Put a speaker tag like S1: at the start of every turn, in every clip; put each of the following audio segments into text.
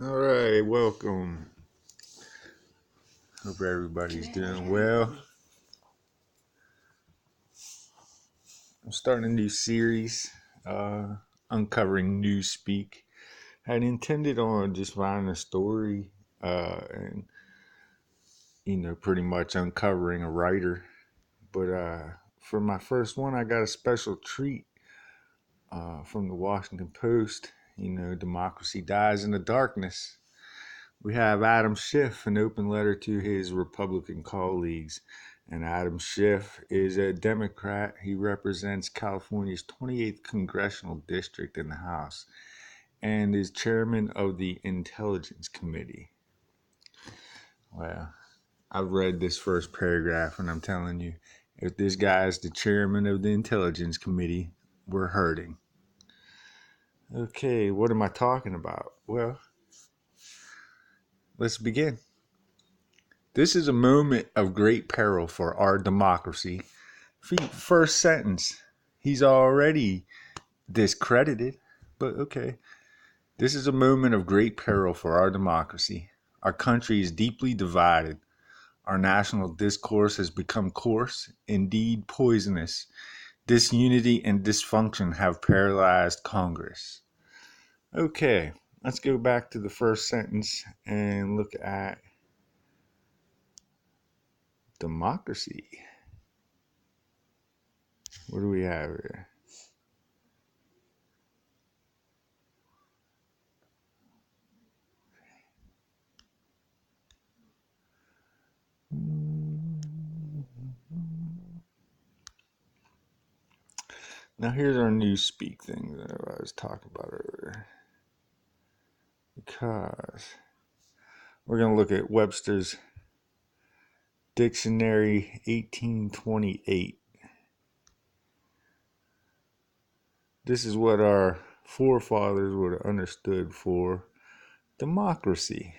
S1: All right, welcome. Hope everybody's doing well. I'm starting a new series, uh, uncovering newspeak. I had intended on just finding a story, and pretty much uncovering a writer. But for my first one, I got a special treat from the Washington Post. Democracy dies in the darkness. We have Adam Schiff, an open letter to his Republican colleagues. And Adam Schiff is a Democrat. He represents California's 28th congressional district in the House and is chairman of the Intelligence Committee. Well, I've read this first paragraph and I'm telling you, if this guy is the chairman of the Intelligence Committee, we're hurting. Okay, what am I talking about? Well, let's begin. This is a moment of great peril for our democracy. First sentence, he's already discredited, but okay. This is a moment of great peril for our democracy. Our country is deeply divided. Our national discourse has become coarse, indeed poisonous. Disunity and dysfunction have paralyzed Congress. Okay, let's go back to the first sentence and look at democracy. What do we have here? Now here's our newspeak thing that I was talking about earlier. Because we're going to look at Webster's Dictionary 1828. This is what our forefathers would have understood for democracy.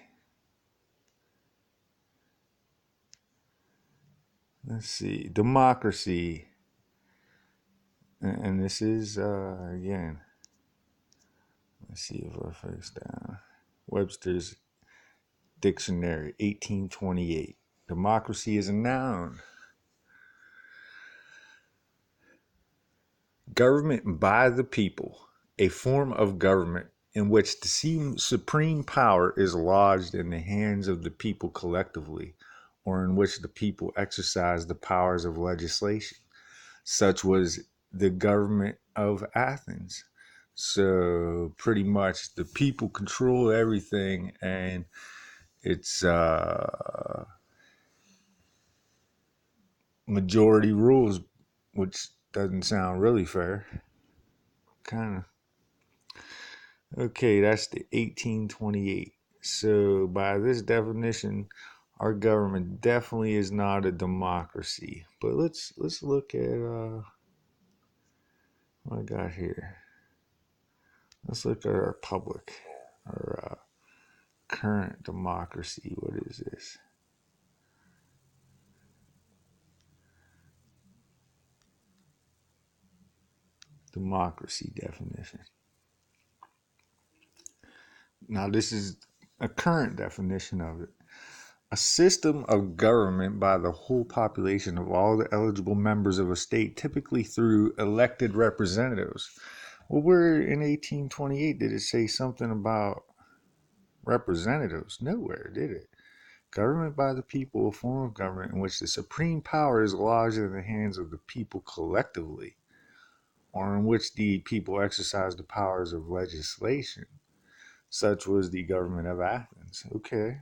S1: Let's see. Democracy. And this is, again, let's see if I face down. Webster's Dictionary 1828. Democracy is a noun. Government by the people, a form of government in which the supreme power is lodged in the hands of the people collectively, or in which the people exercise the powers of legislation. Such was the government of Athens. So pretty much the people control everything, and it's majority rules, which doesn't sound really fair. Kind of. Okay, that's the 1828. So by this definition, our government definitely is not a democracy. But let's look at what I got here. Let's look at our public, our current democracy. What is this? Democracy definition. Now this is a current definition of it. A system of government by the whole population of all the eligible members of a state, typically through elected representatives. Well, we're in 1828. Did it say something about representatives? Nowhere, did it? Government by the people, a form of government in which the supreme power is lodged in the hands of the people collectively, or in which the people exercise the powers of legislation. Such was the government of Athens. Okay.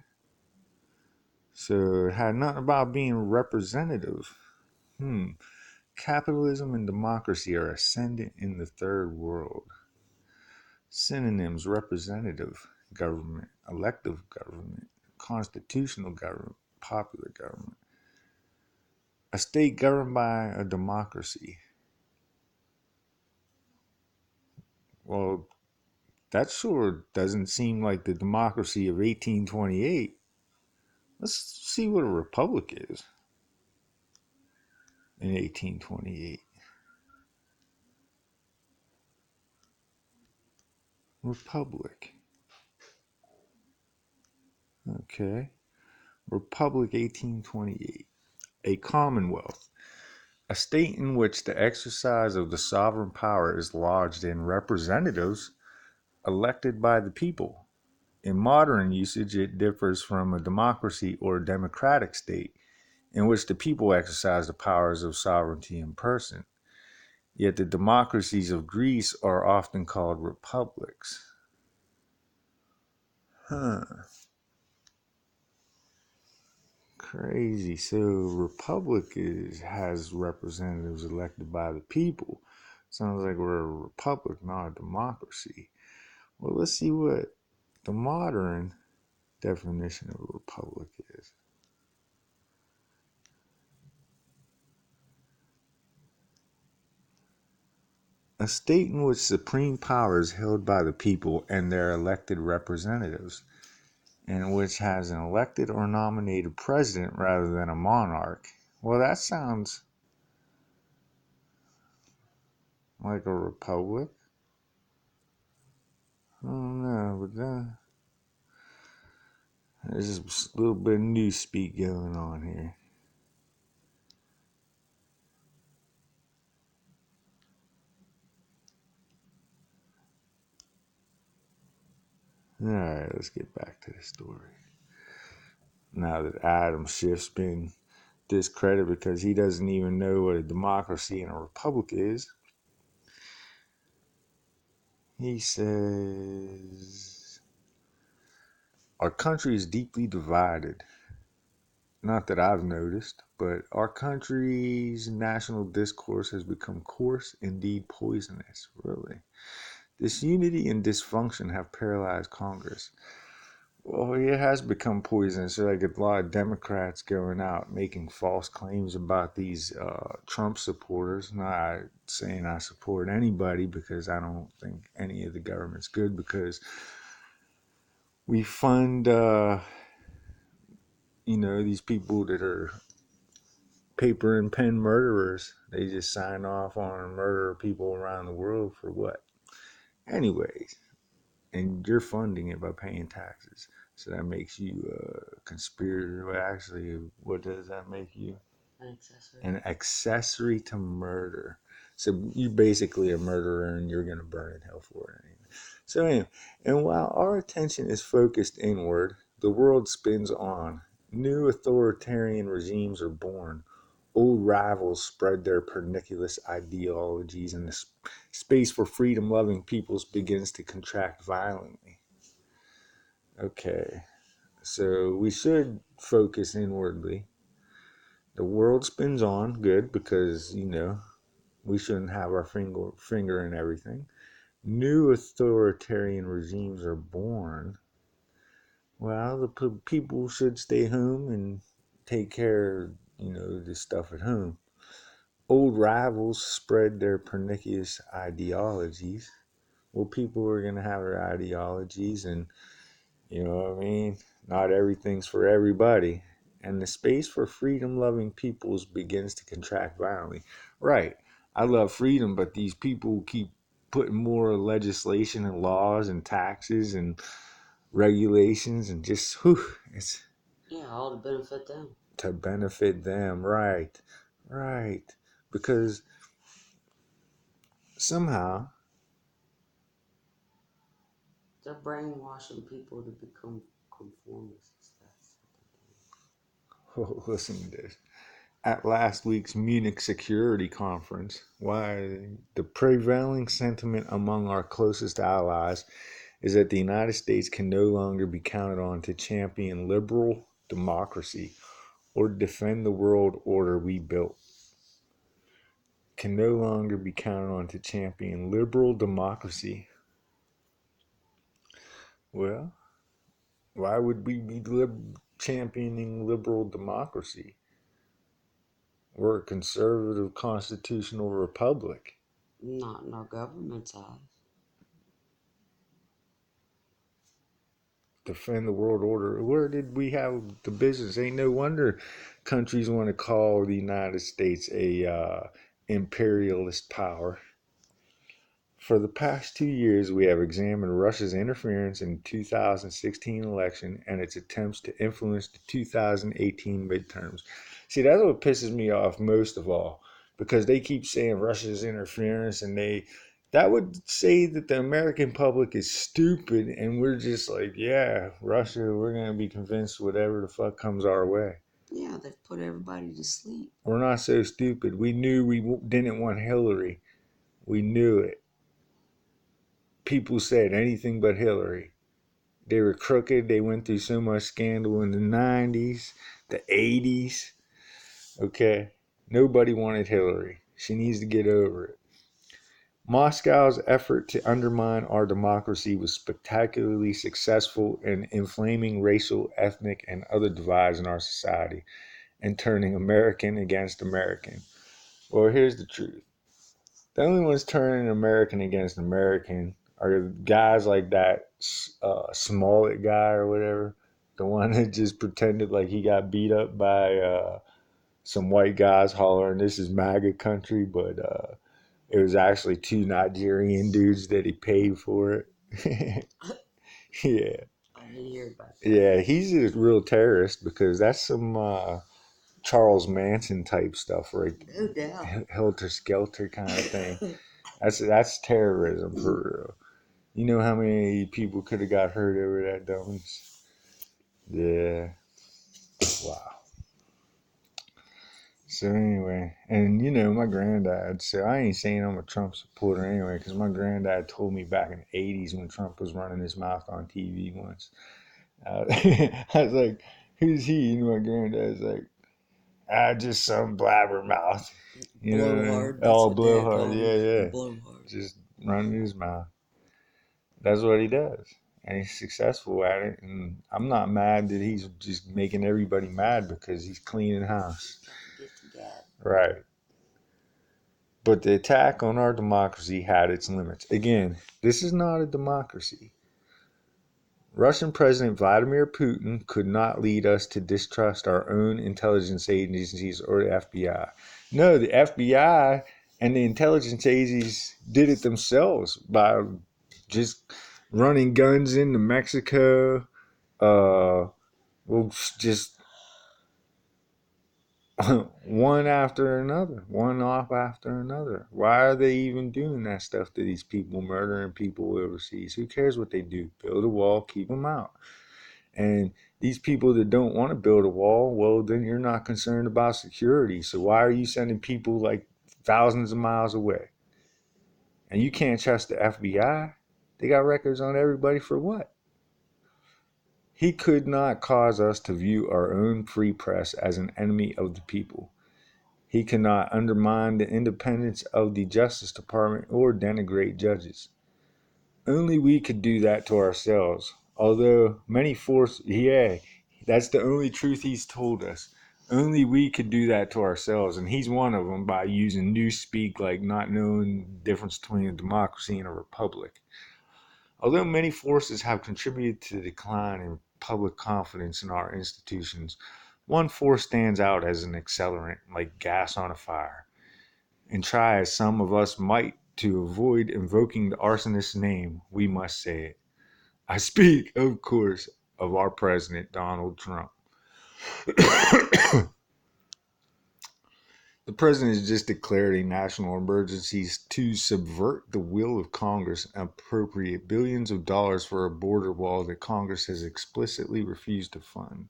S1: So it had nothing about being representative. Capitalism and democracy are ascendant in the third world. Synonyms: representative government, elective government, constitutional government, popular government. A state governed by a democracy. Well, that sure doesn't seem like the democracy of 1828. Let's see what a republic is in 1828. Republic. Okay. Republic 1828. A commonwealth. A state in which the exercise of the sovereign power is lodged in representatives elected by the people. In modern usage, it differs from a democracy or democratic state in which the people exercise the powers of sovereignty in person. Yet the democracies of Greece are often called republics. Huh. Crazy. So republic has representatives elected by the people. Sounds like we're a republic, not a democracy. Well, let's see what the modern definition of a republic is. A state in which supreme power is held by the people and their elected representatives, and which has an elected or nominated president rather than a monarch. Well, that sounds like a republic. I don't know, but there's just a little bit of newspeak going on here. Alright, let's get back to the story. Now that Adam Schiff's been discredited because he doesn't even know what a democracy and a republic is, he says, our country is deeply divided. Not that I've noticed, but our country's national discourse has become coarse, indeed poisonous, really. Disunity and dysfunction have paralyzed Congress. Well, it has become poisonous. So like a lot of Democrats going out making false claims about these Trump supporters. Not saying I support anybody because I don't think any of the government's good, because we fund, these people that are paper and pen murderers. They just sign off on murder people around the world for what? Anyways, and you're funding it by paying taxes. So that makes you a conspirator. Well, actually, what does that make you?
S2: An accessory.
S1: An accessory to murder. So you're basically a murderer and you're going to burn in hell for it anyway. So anyway, and while our attention is focused inward, the world spins on. New authoritarian regimes are born. Old rivals spread their pernicious ideologies, and the space for freedom-loving peoples begins to contract violently. Okay, so we should focus inwardly. The world spins on, good, because, we shouldn't have our finger in everything. New authoritarian regimes are born. Well, the people should stay home and take care of, the stuff at home. Old rivals spread their pernicious ideologies. Well, people are going to have their ideologies, and you know what I mean? Not everything's for everybody. And the space for freedom loving peoples begins to contract violently. Right. I love freedom, but these people keep putting more legislation and laws and taxes and regulations, and just, it's
S2: all to benefit them.
S1: to benefit them. Right. Right. Because somehow,
S2: They're brainwashing people to become conformists.
S1: listen to this. At last week's Munich Security Conference, why the prevailing sentiment among our closest allies is that the United States can no longer be counted on to champion liberal democracy or defend the world order we built. Can no longer be counted on to champion liberal democracy. Well, why would we be championing liberal democracy? We're a conservative constitutional republic.
S2: Not in our government's eyes.
S1: Defend the world order. Where did we have the business? Ain't no wonder countries want to call the United States a imperialist power. For the past 2 years, we have examined Russia's interference in the 2016 election and its attempts to influence the 2018 midterms. See, that's what pisses me off most of all, because they keep saying Russia's interference, and that would say that the American public is stupid, and we're just like, yeah, Russia, we're gonna be convinced whatever the fuck comes our way.
S2: Yeah, they've put everybody to sleep.
S1: We're not so stupid. We knew we didn't want Hillary. We knew it. People said anything but Hillary. They were crooked. They went through so much scandal in the 90s, the 80s. Okay. Nobody wanted Hillary. She needs to get over it. Moscow's effort to undermine our democracy was spectacularly successful in inflaming racial, ethnic, and other divides in our society and turning American against American. Well, here's the truth. The only ones turning American against American are guys like that Smollett guy or whatever, the one that just pretended like he got beat up by some white guys hollering, "This is MAGA country," but it was actually two Nigerian dudes that he paid for it. Yeah,
S2: I didn't hear about that.
S1: yeah, he's a real terrorist because that's some Charles Manson type stuff, right?
S2: No doubt.
S1: Helter skelter kind of thing. That's terrorism for real. You know how many people could have got hurt over that dummies? Yeah. Wow. So anyway, and you know my granddad. So I ain't saying I'm a Trump supporter anyway, because my granddad told me back in the '80s when Trump was running his mouth on TV once. I was like, "Who's he?" And my granddad's like, just some blabbermouth." You know what I mean?
S2: Blowhard. That's
S1: Oh,
S2: what Dad
S1: blowhard.
S2: called him.
S1: Yeah, yeah.
S2: Blowhard.
S1: Just running his mouth. That's what he does. And he's successful at it. And I'm not mad that he's just making everybody mad because he's cleaning house.
S2: Get the gab.
S1: Right. But the attack on our democracy had its limits. Again, this is not a democracy. Russian President Vladimir Putin could not lead us to distrust our own intelligence agencies or the FBI. No, the FBI and the intelligence agencies did it themselves by just running guns into Mexico. Well, just one after another, one off after another. Why are they even doing that stuff to these people, murdering people overseas? Who cares what they do? Build a wall, keep them out. And these people that don't want to build a wall, well, then you're not concerned about security. So why are you sending people like thousands of miles away? And you can't trust the FBI. They got records on everybody for what? He could not cause us to view our own free press as an enemy of the people. He cannot undermine the independence of the Justice Department or denigrate judges. Only we could do that to ourselves. Although many force, yeah, that's the only truth he's told us. Only we could do that to ourselves, and he's one of them by using newspeak, like not knowing the difference between a democracy and a republic. Although many forces have contributed to the decline in public confidence in our institutions, one force stands out as an accelerant, like gas on a fire. And try as some of us might to avoid invoking the arsonist's name, we must say it. I speak, of course, of our president, Donald Trump. The president has just declared a national emergency to subvert the will of Congress and appropriate billions of dollars for a border wall that Congress has explicitly refused to fund.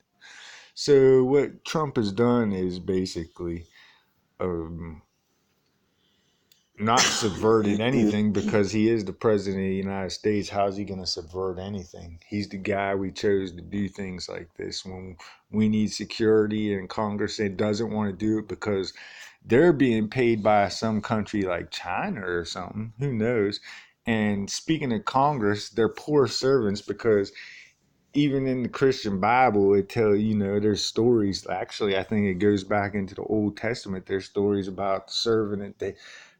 S1: So, what Trump has done is basically um, not subverted anything because he is the president of the United States. How's he going to subvert anything? He's the guy we chose to do things like this when we need security, and Congress doesn't want to do it because they're being paid by some country like China or something. Who knows? And speaking of Congress, they're poor servants because even in the Christian Bible, it tells there's stories. Actually, I think it goes back into the Old Testament. There's stories about the servant that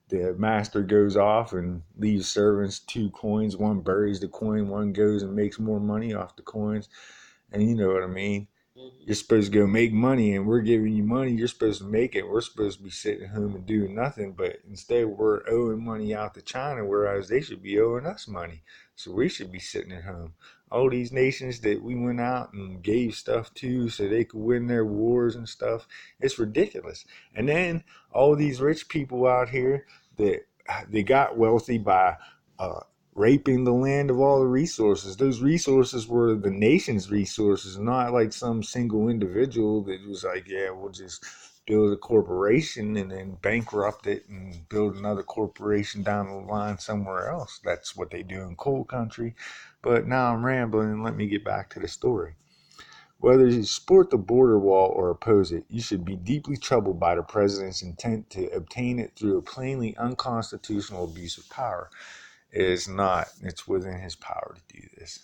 S1: the master goes off and leaves servants 2 coins. One buries the coin, one goes and makes more money off the coins. And you know what I mean.
S2: Hmm.
S1: You're supposed to go make money, and we're giving you money. You're supposed to make it. We're supposed to be sitting at home and doing nothing. But instead, we're owing money out to China, whereas they should be owing us money. So we should be sitting at home. All these nations that we went out and gave stuff to so they could win their wars and stuff, it's ridiculous. And then all these rich people out here that they got wealthy by uh, raping the land of all the resources. Those resources were the nation's resources, not like some single individual that was like, yeah, we'll just build a corporation and then bankrupt it and build another corporation down the line somewhere else. That's what they do in coal country. But now I'm rambling, and let me get back to the story. Whether you support the border wall or oppose it, you should be deeply troubled by the president's intent to obtain it through a plainly unconstitutional abuse of power. It is not. It's within his power to do this.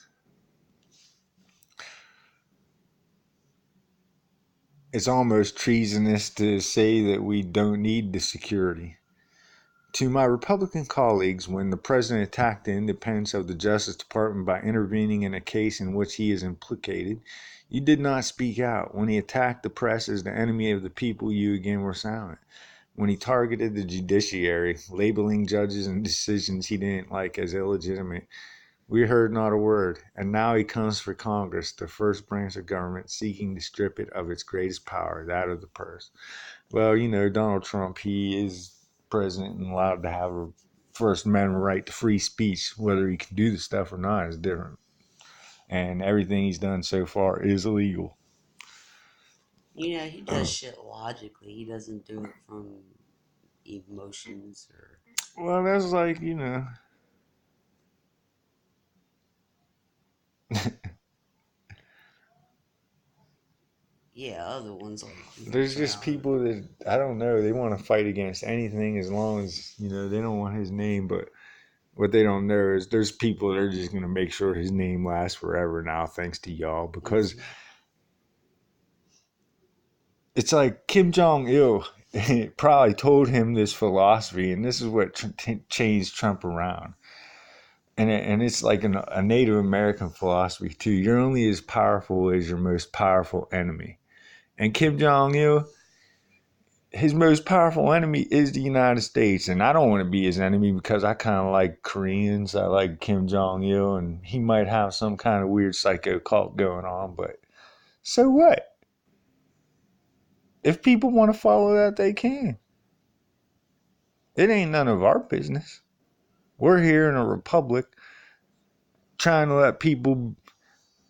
S1: It's almost treasonous to say that we don't need the security. To my Republican colleagues, when the president attacked the independence of the Justice Department by intervening in a case in which he is implicated, you did not speak out. When he attacked the press as the enemy of the people, you again were silent. When he targeted the judiciary, labeling judges and decisions he didn't like as illegitimate, we heard not a word, and now he comes for Congress, the first branch of government, seeking to strip it of its greatest power, that of the purse. Well, Donald Trump, he is president and allowed to have a First Amendment right to free speech. Whether he can do the stuff or not is different. And everything he's done so far is illegal.
S2: He does shit logically. He doesn't do it from emotions or.
S1: Well, that's like,
S2: Yeah, other ones like
S1: there's just
S2: Trump.
S1: people that, I don't know, they want to fight against anything as long as, they don't want his name. But what they don't know is there's people that are just going to make sure his name lasts forever now, thanks to y'all. Because
S2: Hmm.
S1: it's like Kim Jong Il probably told him this philosophy, and this is what changed Trump around. And it's like a Native American philosophy too. You're only as powerful as your most powerful enemy. And Kim Jong Il, his most powerful enemy is the United States. And I don't want to be his enemy because I kind of like Koreans. I like Kim Jong Il, and he might have some kind of weird psycho cult going on. But so what? If people want to follow that, they can. It ain't none of our business. We're here in a republic trying to let people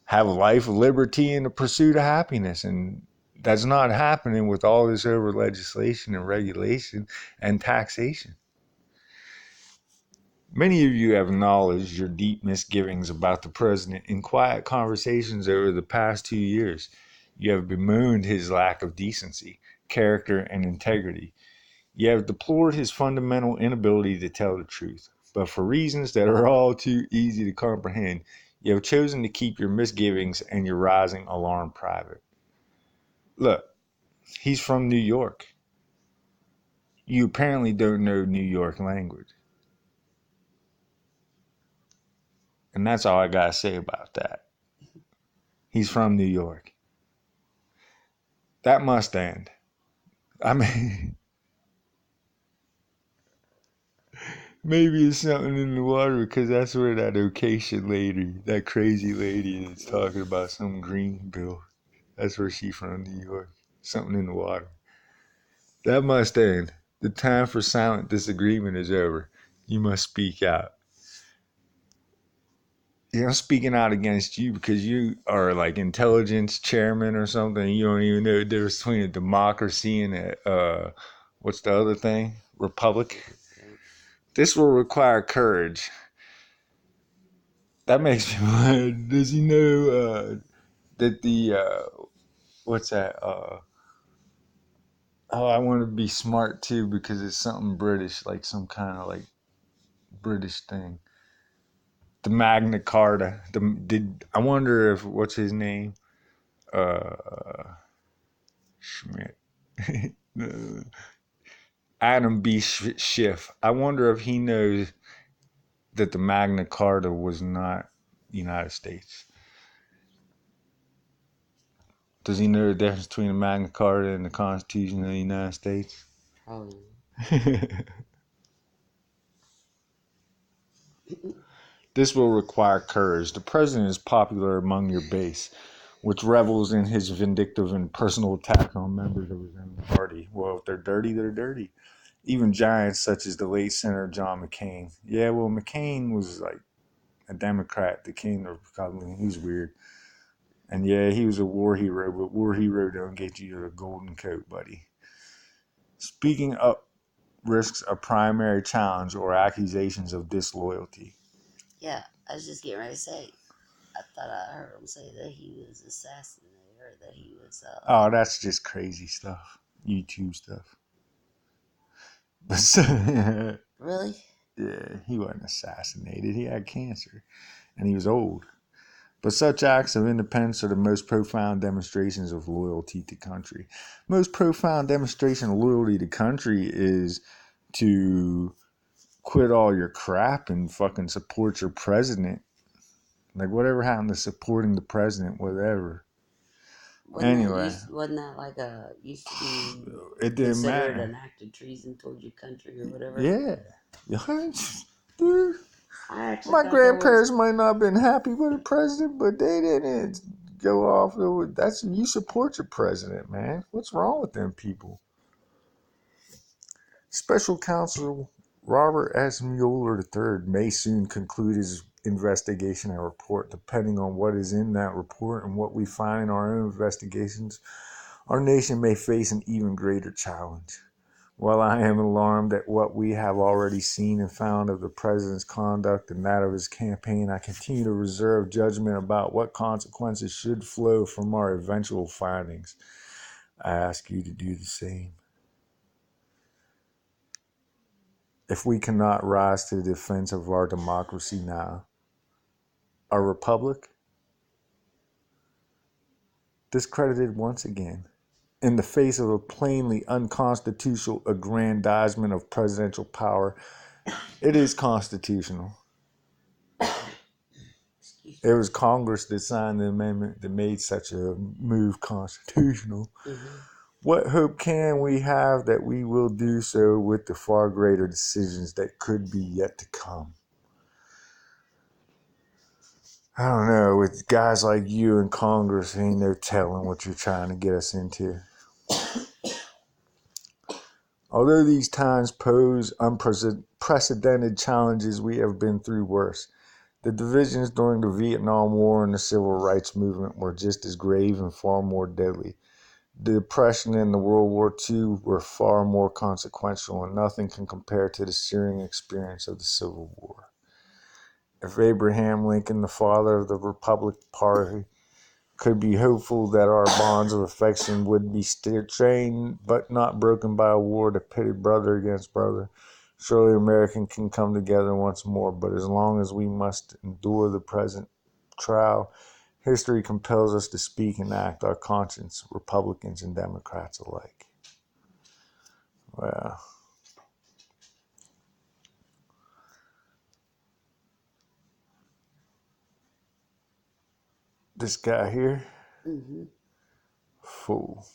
S1: have a life of liberty and the pursuit of happiness. And that's not happening with all this over legislation and regulation and taxation. Many of you have acknowledged your deep misgivings about the president in quiet conversations over the past 2 years. You have bemoaned his lack of decency, character, and integrity. You have deplored his fundamental inability to tell the truth. But for reasons that are all too easy to comprehend, you have chosen to keep your misgivings and your rising alarm private. Look, he's from New York. You apparently don't know New York language. And that's all I gotta say about that. He's from New York. That must end. I mean, maybe it's something in the water because that's where that occasion lady, that crazy lady that's talking about some green bill, that's where she's from, New York. Something in the water. That must end. The time for silent disagreement is over. You must speak out. I'm speaking out against you because you are like intelligence chairman or something. You don't even know the difference between a democracy and what's the other thing? Republic.
S2: Public, yeah.
S1: This will require courage. That makes me mad. Does he know that what's that? Oh, I want to be smart too because it's something British, like some kind of like British thing. The Magna Carta. I wonder if what's his name? Schmidt. Adam B. Schiff. I wonder if he knows that the Magna Carta was not the United States. Does he know the difference between the Magna Carta and the Constitution of the United States?
S2: Probably.
S1: This will require courage. The president is popular among your base, which revels in his vindictive and personal attack on members of his own party. Well, if they're dirty, they're dirty. Even giants such as the late Senator John McCain. Yeah, well, McCain was like a Democrat, the king of Republican. He was weird. And yeah, he was a war hero, but war hero don't get you a golden coat, buddy. Speaking up risks a primary challenge or accusations of disloyalty.
S2: Yeah, I was just getting ready to say. I thought I heard him say that he was assassinated or that he was.
S1: Oh, that's just crazy stuff. YouTube stuff. But
S2: Really?
S1: yeah, he wasn't assassinated. He had cancer and he was old. But such acts of independence are the most profound demonstrations of loyalty to country. Most profound demonstration of loyalty to country is to quit all your crap and fucking support your president. Like whatever happened to supporting the president, whatever. Anyway,
S2: Wasn't that like a used to be
S1: it didn't
S2: considered
S1: matter.
S2: an act of treason towards your country or whatever?
S1: Yeah. Dude,
S2: I actually
S1: my
S2: thought there was.
S1: grandparents might not have been happy with the president, but they didn't go off. That's you support your president, man. What's wrong with them people? Special Counsel Robert S. Mueller III may soon conclude his investigation and report. Depending on what is in that report and what we find in our own investigations, our nation may face an even greater challenge. While I am alarmed at what we have already seen and found of the president's conduct and that of his campaign, I continue to reserve judgment about what consequences should flow from our eventual findings. I ask you to do the same. If we cannot rise to the defense of our democracy now, our republic, discredited once again, in the face of a plainly unconstitutional aggrandizement of presidential power, it is constitutional. It was Congress that signed the amendment that made such a move constitutional.
S2: Mm-hmm.
S1: What hope can we have that we will do so with the far greater decisions that could be yet to come? I don't know. With guys like you in Congress, ain't no telling what you're trying to get us into. Although these times pose unprecedented challenges, we have been through worse. The divisions during the Vietnam War and the Civil Rights Movement were just as grave and far more deadly. The Depression and the World War II were far more consequential, and nothing can compare to the searing experience of the Civil War. If Abraham Lincoln, the father of the Republican Party, could be hopeful that our bonds of affection would be strained but not broken by a war that pitted brother against brother, surely America can come together once more. But as long as we must endure the present trial, history compels us to speak and act our conscience, Republicans and Democrats alike. Well, this guy here,
S2: Mm-hmm.
S1: fool.